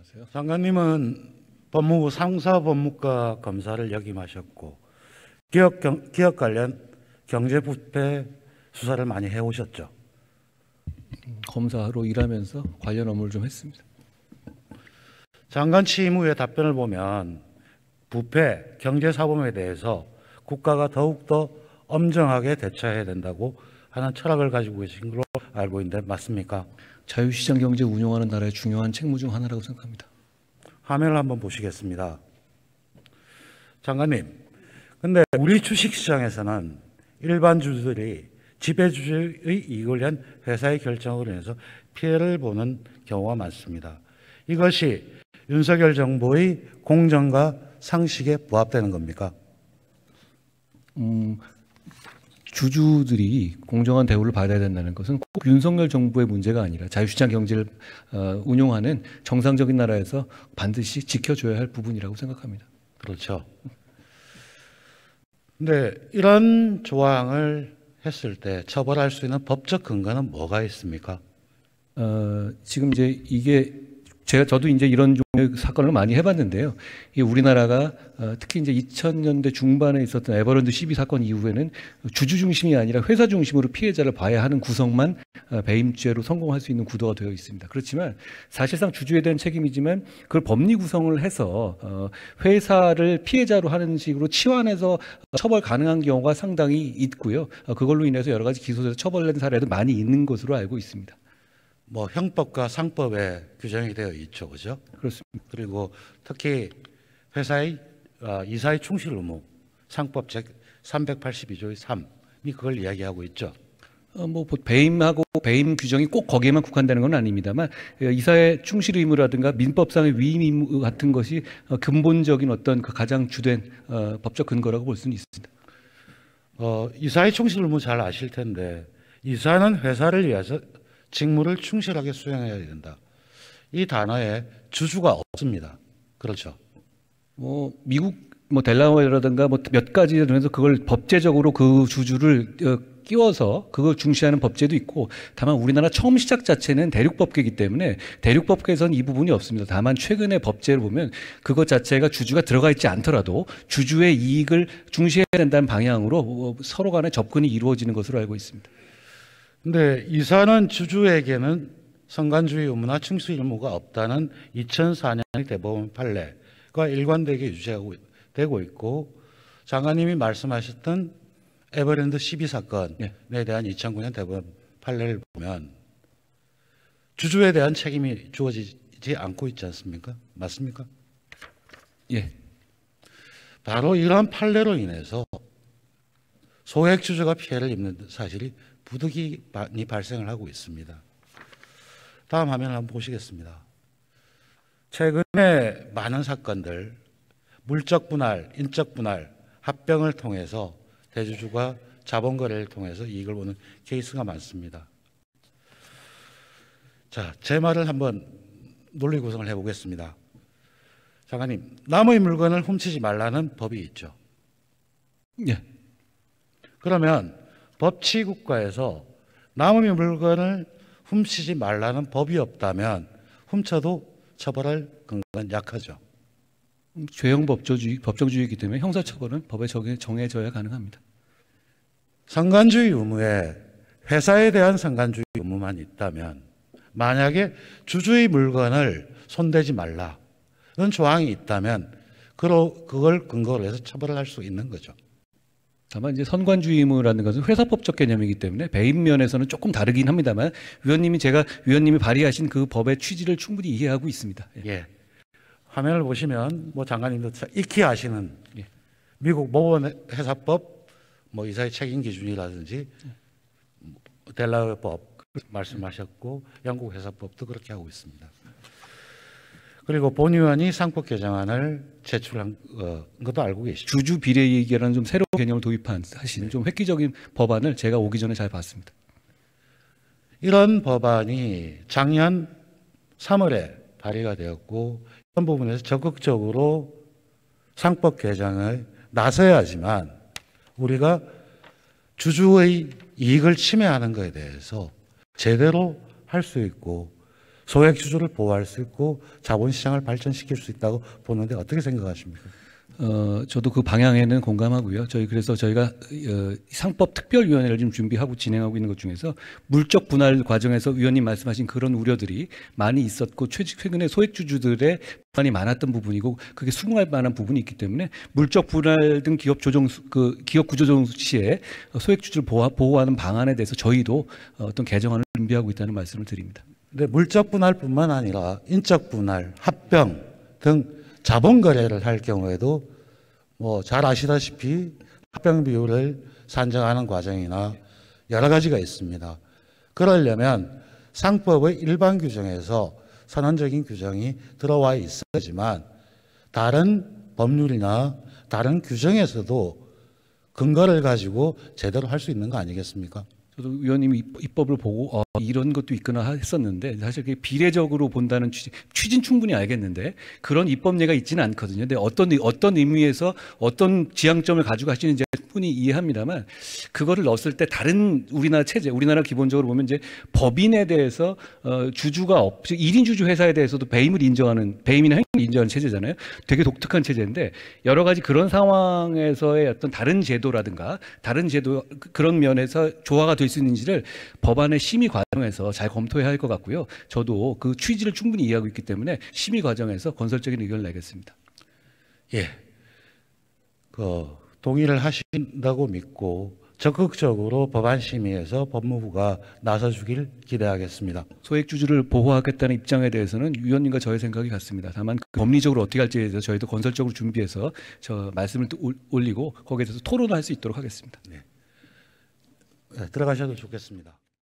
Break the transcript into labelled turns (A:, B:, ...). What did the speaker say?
A: 안녕하세요.
B: 장관님은 법무부 상사법무과 검사를 역임하셨고 기업 관련 경제부패 수사를 많이 해오셨죠.
A: 검사로 일하면서 관련 업무를 좀 했습니다.
B: 장관 취임 후에 답변을 보면 부패, 경제사범에 대해서 국가가 더욱더 엄정하게 대처해야 된다고 하는 철학을 가지고 계신 걸로 알고 있는데 맞습니까?
A: 자유시장 경제 운영하는 나라의 중요한 책무 중 하나라고 생각합니다.
B: 화면을 한번 보시겠습니다. 장관님, 근데 우리 주식시장에서는 일반 주주들이 지배주주의 이익을 위한 회사의 결정으로 인해서 피해를 보는 경우가 많습니다. 이것이 윤석열 정부의 공정과 상식에 부합되는 겁니까?
A: 주주들이 공정한 대우를 받아야 된다는 것은 꼭 윤석열 정부의 문제가 아니라 자유시장 경제를 운용하는 정상적인 나라에서 반드시 지켜줘야 할 부분이라고 생각합니다.
B: 그렇죠. 근데 이런 조항을 했을 때 처벌할 수 있는 법적 근거는 뭐가 있습니까?
A: 지금 이제 이게 저도 이제 이런 종류의 사건을 많이 해봤는데요. 이 우리나라가 특히 이제 2000년대 중반에 있었던 에버랜드 시비 사건 이후에는 주주 중심이 아니라 회사 중심으로 피해자를 봐야 하는 구성만 배임죄로 성공할 수 있는 구도가 되어 있습니다. 그렇지만 사실상 주주에 대한 책임이지만 그걸 법리 구성을 해서 회사를 피해자로 하는 식으로 치환해서 처벌 가능한 경우가 상당히 있고요. 그걸로 인해서 여러 가지 기소돼서 처벌된 사례도 많이 있는 것으로 알고 있습니다.
B: 뭐 형법과 상법에 규정이 되어 있죠, 그죠?
A: 그렇습니다.
B: 그리고 특히 회사의 이사의 충실 의무 상법 제 382조의 3이 그걸 이야기하고 있죠.
A: 뭐 배임하고 배임 규정이 꼭 거기에만 국한되는 건 아닙니다만 이사의 충실 의무라든가 민법상의 위임 의무 같은 것이 근본적인 어떤 그 가장 주된 법적 근거라고 볼 수는 있습니다.
B: 이사의 충실 의무 잘 아실 텐데 이사는 회사를 위해서 직무를 충실하게 수행해야 된다. 이 단어에 주주가 없습니다. 그렇죠.
A: 뭐 미국 뭐 델라웨어라든가 뭐 몇 가지 중에서 그걸 법제적으로 그 주주를 끼워서 그걸 중시하는 법제도 있고, 다만 우리나라 처음 시작 자체는 대륙법계이기 때문에 대륙법계에서는 이 부분이 없습니다. 다만 최근의 법제를 보면 그것 자체가 주주가 들어가 있지 않더라도 주주의 이익을 중시해야 된다는 방향으로 서로 간의 접근이 이루어지는 것으로 알고 있습니다.
B: 근데 이사는 주주에게는 선관주의 의무나 충실 의무가 없다는 2004년의 대법원 판례가 일관되게 유지되고 있고, 장관님이 말씀하셨던 에버랜드 시비 사건에 대한 2009년 대법원 판례를 보면 주주에 대한 책임이 주어지지 않고 있지 않습니까? 맞습니까?
A: 예.
B: 바로 이러한 판례로 인해서 소액 주주가 피해를 입는 사실이 부득이 많이 발생을 하고 있습니다. 다음 화면을 한번 보시겠습니다. 최근에 많은 사건들, 물적 분할, 인적 분할, 합병을 통해서 대주주가 자본 거래를 통해서 이익을 보는 케이스가 많습니다. 자, 제 말을 한번 논리 구성을 해보겠습니다. 장관님, 남의 물건을 훔치지 말라는 법이 있죠.
A: 예.
B: 그러면 법치국가에서 남의 물건을 훔치지 말라는 법이 없다면 훔쳐도 처벌할 근거는 약하죠.
A: 죄형 법정주의이기 때문에 형사처벌은 법에 정해져야 가능합니다.
B: 선관주의 의무에 회사에 대한 선관주의 의무만 있다면 만약에 주주의 물건을 손대지 말라는 조항이 있다면 그걸 근거로 해서 처벌을 할 수 있는 거죠.
A: 다만 이제 선관주의 의무라는 것은 회사법적 개념이기 때문에 배임 면에서는 조금 다르긴 합니다만 위원님이 발의하신 그 법의 취지를 충분히 이해하고 있습니다. 예.
B: 예. 화면을 보시면 뭐 장관님도 익히 아시는 미국 모범 회사법 뭐 이사의 책임 기준이라든지 델라웨어법 말씀하셨고 영국 회사법도 그렇게 하고 있습니다. 그리고 본 의원이 상법 개정안을 제출한 것도 알고 계시죠.
A: 주주 비례이익이라는 좀 새로운 개념을 도입하신 좀 획기적인 법안을 제가 오기 전에 잘 봤습니다.
B: 이런 법안이 작년 3월에 발의가 되었고 이런 부분에서 적극적으로 상법 개정에 나서야지만 우리가 주주의 이익을 침해하는 것에 대해서 제대로 할 수 있고 소액주주를 보호할 수 있고 자본시장을 발전시킬 수 있다고 보는데 어떻게 생각하십니까?
A: 저도 그 방향에는 공감하고요. 저희가 상법 특별위원회를 지금 준비하고 진행하고 있는 것 중에서 물적 분할 과정에서 위원님 말씀하신 그런 우려들이 많이 있었고 최근에 소액주주들의 불만이 많았던 부분이고 그게 수긍할 만한 부분이 있기 때문에 물적 분할 등 기업 구조조정 시에 소액주주를 보호하는 방안에 대해서 저희도 어떤 개정안을 준비하고 있다는 말씀을 드립니다.
B: 근데 물적 분할뿐만 아니라 인적 분할, 합병 등 자본 거래를 할 경우에도 뭐 잘 아시다시피 합병 비율을 산정하는 과정이나 여러 가지가 있습니다. 그러려면 상법의 일반 규정에서 선언적인 규정이 들어와 있어야지만 다른 법률이나 다른 규정에서도 근거를 가지고 제대로 할 수 있는 거 아니겠습니까?
A: 저도 위원님이 입법을 보고 이런 것도 있구나 했었는데 사실 그게 비례적으로 본다는 취지는 충분히 알겠는데 그런 입법례가 있지는 않거든요. 근데 어떤 의미에서 어떤 지향점을 가지고 하시는지 충분히 이해합니다만 그거를 넣었을 때 다른 우리나라 기본적으로 보면 이제 법인에 대해서 주주가 없이 1인 주주 회사에 대해서도 배임이나 행위를 인정하는 체제잖아요. 되게 독특한 체제인데 여러 가지 그런 상황에서의 어떤 다른 제도라든가 다른 제도 그런 면에서 조화가 될 수 있는지를 법안의 심의 과정에서 잘 검토해야 할 것 같고요. 저도 그 취지를 충분히 이해하고 있기 때문에 심의 과정에서 건설적인 의견을 내겠습니다.
B: 예, 동의를 하신다고 믿고 적극적으로 법안 심의에서 법무부가 나서주길 기대하겠습니다.
A: 소액주주를 보호하겠다는 입장에 대해서는 위원님과 저의 생각이 같습니다. 다만 법리적으로 어떻게 할지에 대해서 저희도 건설적으로 준비해서 저 말씀을 올리고 거기에 대해서 토론할 수 있도록 하겠습니다.
B: 네. 네, 들어가셔도 좋겠습니다.